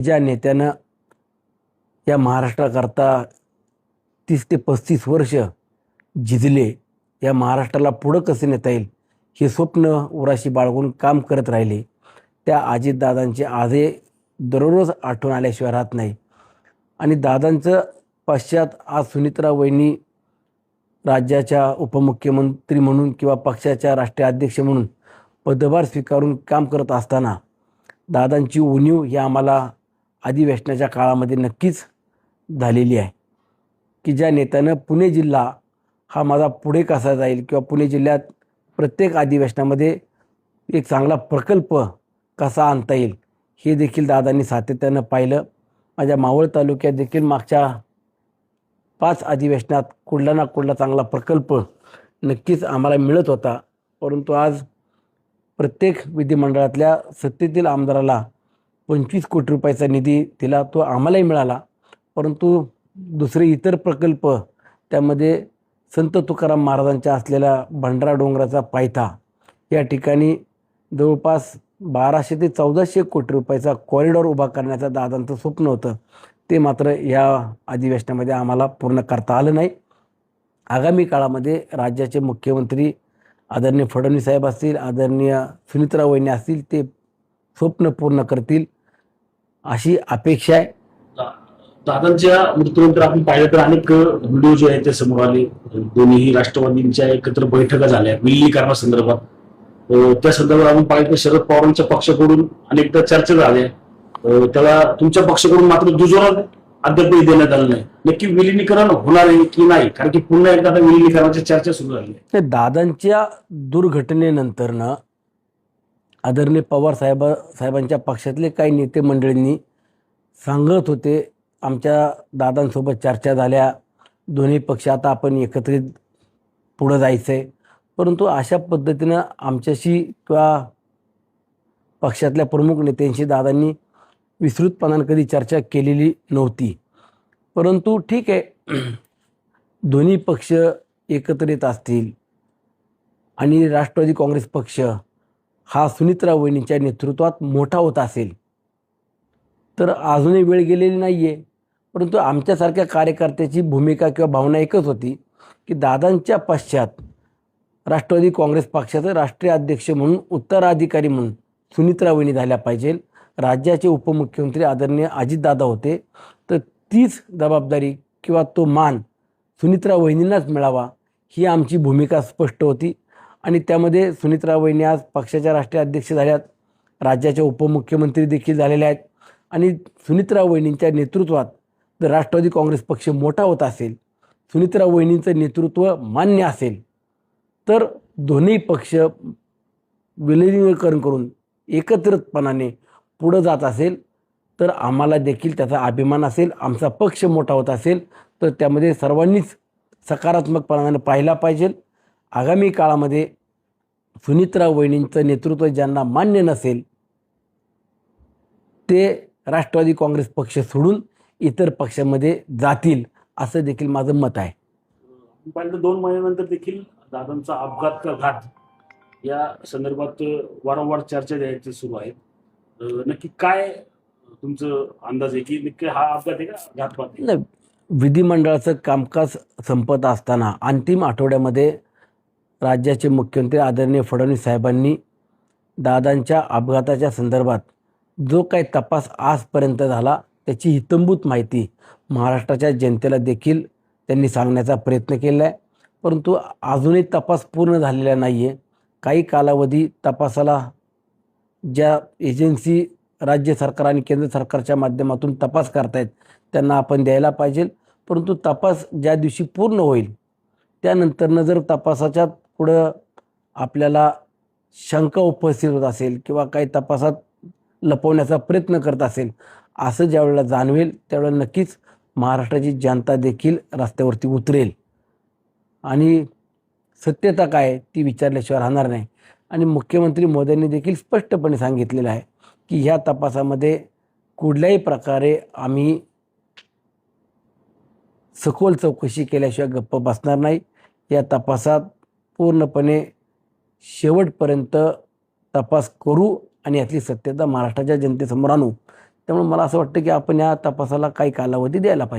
ज्या नेत्यानं या महाराष्ट्राकरता 30 ते 35 वर्ष झिजले, या महाराष्ट्राला पुढं कसं नेता येईल हे स्वप्न उराशी बाळगून काम करत राहिले, त्या अजितदादांचे आजही दररोज आठवण आल्याशिवाय राहत नाही. आणि दादांचं पश्चात आज सुनित्रा वहिनी राज्याच्या उपमुख्यमंत्री म्हणून किंवा पक्षाच्या राष्ट्रीय अध्यक्ष म्हणून पदभार स्वीकारून काम करत असताना दादांची उणीव ही आम्हाला अधिवेशनाच्या काळामध्ये नक्कीच झालेली आहे. की ज्या नेत्यानं पुणे जिल्हा हा माझा पुढे कसा जाईल किंवा पुणे जिल्ह्यात प्रत्येक अधिवेशनामध्ये एक चांगला प्रकल्प कसा आणता येईल हे देखील दादांनी सातत्यानं पाहिलं. माझ्या मावळ तालुक्यात देखील मागच्या 5 अधिवेशनात कुठला ना कुठला चांगला प्रकल्प नक्कीच आम्हाला मिळत होता. परंतु आज प्रत्येक विधिमंडळातल्या सत्तेतील आमदाराला 25 कोटी रुपयाचा निधी दिला, तो आम्हालाही मिळाला. परंतु दुसरे इतर प्रकल्प, त्यामध्ये संत तुकाराम महाराजांच्या असलेला भंडारा डोंगराचा पायथा या ठिकाणी जवळपास 1200 ते 1400 कोटी रुपयाचा कॉरिडॉर उभा करण्याचं दादांचं स्वप्न होतं. ते मात्र या अधिवेशनामध्ये आम्हाला पूर्ण करता आलं नाही. आगामी काळामध्ये राज्याचे मुख्यमंत्री आदरणीय फडणवीस साहेब असतील, आदरणीय सुनित्रा वहिनी असतील, ते स्वप्न पूर्ण करतील अशी अपेक्षा आहे. दादांच्या मृत्यूनंतर आपण पाहिलं तर अनेक व्हिडिओ जे आहेत ते समोर आले. दोन्ही राष्ट्रवादींच्या एकत्र बैठका झाल्या विलिनीकरणासंदर्भात. त्या संदर्भात आपण पाहिलं तर शरद पवारांच्या पक्षाकडून अनेकदा चर्चा झाल्या. त्याला तुमच्या पक्षाकडून मात्र दुजोरा अद्यापही देण्यात आलं नाही. नक्की विलिनीकरण होणार आहे की नाही, कारण की पुन्हा एकदा विलिनीकरणाची चर्चा सुरू झाली आहे. दादांच्या दुर्घटनेनंतरनं आदरणीय पवार साहेबांच्या पक्षातले काही नेते मंडळींनी सांगत होते, आमच्या दादांसोबत चर्चा झाल्या, दोन्ही पक्ष आता आपण एकत्रित पुढं जायचं आहे. परंतु अशा पद्धतीनं आमच्याशी किंवा पक्षातल्या प्रमुख नेत्यांशी दादांनी विस्तृतपणानं कधी चर्चा केलेली नव्हती. परंतु ठीक आहे, दोन्ही पक्ष एकत्रित असतील आणि राष्ट्रवादी काँग्रेस पक्ष हा सुनित्रा वहिनींच्या नेतृत्वात मोठा होत असेल तर अजूनही वेळ गेलेली नाही आहे. परंतु आमच्यासारख्या कार्यकर्त्याची भूमिका किंवा भावना एकच होती की दादांच्या पश्चात राष्ट्रवादी काँग्रेस पक्षाचे राष्ट्रीय अध्यक्ष म्हणून, उत्तराधिकारी म्हणून सुनित्रा वहिनी झाल्या पाहिजे. राज्याचे उपमुख्यमंत्री आदरणीय अजितदादा होते, तर तीच जबाबदारी किंवा तो मान सुनित्रा वहिनींनाच मिळावा ही आमची भूमिका स्पष्ट होती. आणि त्यामध्ये सुनित्रा वहिनी आज पक्षाच्या राष्ट्रीय अध्यक्ष झाल्यात, राज्याच्या उपमुख्यमंत्री देखील झालेल्या आहेत. आणि सुनित्रा वहिनींच्या नेतृत्वात जर राष्ट्रवादी काँग्रेस पक्ष मोठा होत असेल, सुनित्रा वहिनींचं नेतृत्व मान्य असेल, तर दोन्ही पक्ष विलिनीकरण करून एकत्रितपणाने पुढं जात असेल तर आम्हाला देखील त्याचा अभिमान असेल. आमचा पक्ष मोठा होत असेल तर त्यामध्ये सर्वांनीच सकारात्मकपणाने पाहिला पाहिजे. आगामी काळामध्ये सुनित्रा वहिनींचं नेतृत्व ज्यांना मान्य नसेल ते राष्ट्रवादी काँग्रेस पक्ष सोडून इतर पक्षामध्ये जातील, असं देखील माझं मत आहे. पाहिलं तर 2 महिन्यानंतर देखील दादांचा अपघात का घात या संदर्भात वारंवार चर्चा द्यायची सुरू आहेत. नक्की काय तुमचं अंदाज आहे की नक्की हा अपघात आहे का घातपात आहे? नाही, विधिमंडळाचं कामकाज संपत असताना अंतिम आठवड्यामध्ये राज्याचे मुख्यमंत्री आदरणीय फडणवीस साहेबांनी दादांच्या अपघाताच्या संदर्भात जो काही तपास आजपर्यंत झाला त्याची हितंभूत माहिती महाराष्ट्राच्या जनतेला देखील त्यांनी सांगण्याचा प्रयत्न केला आहे. परंतु अजूनही तपास पूर्ण झालेला नाही आहे. काही कालावधी तपासाला ज्या एजन्सी राज्य सरकार आणि केंद्र सरकारच्या माध्यमातून तपास करतायत त्यांना आपण द्यायला पाहिजे. परंतु तपास ज्या दिवशी पूर्ण होईल त्यानंतरनं जर तपासाच्या पुढं आपल्याला शंका उपस्थित होत असेल किंवा काही तपासात लपवण्याचा प्रयत्न करत असेल, असं ज्यावेळेला जाणवेल त्यावेळेला नक्कीच महाराष्ट्राची जनता देखील रस्त्यावरती उतरेल आणि सत्यता काय ती विचारल्याशिवाय राहणार नाही. आणि मुख्यमंत्री मोदींनी देखील स्पष्टपणे सांगितलेलं आहे की ह्या तपासामध्ये कुठल्याही प्रकारे आम्ही सखोल चौकशी केल्याशिवाय गप्प बसणार नाही. या तपासात पूर्णपणे शेवटपर्यंत तपास करू आणि यातली सत्यता महाराष्ट्राच्या जनतेसमोर आणू. त्यामुळे मला असं वाटतं की आपण या तपासाला काही कालावधी द्यायला पाहिजे.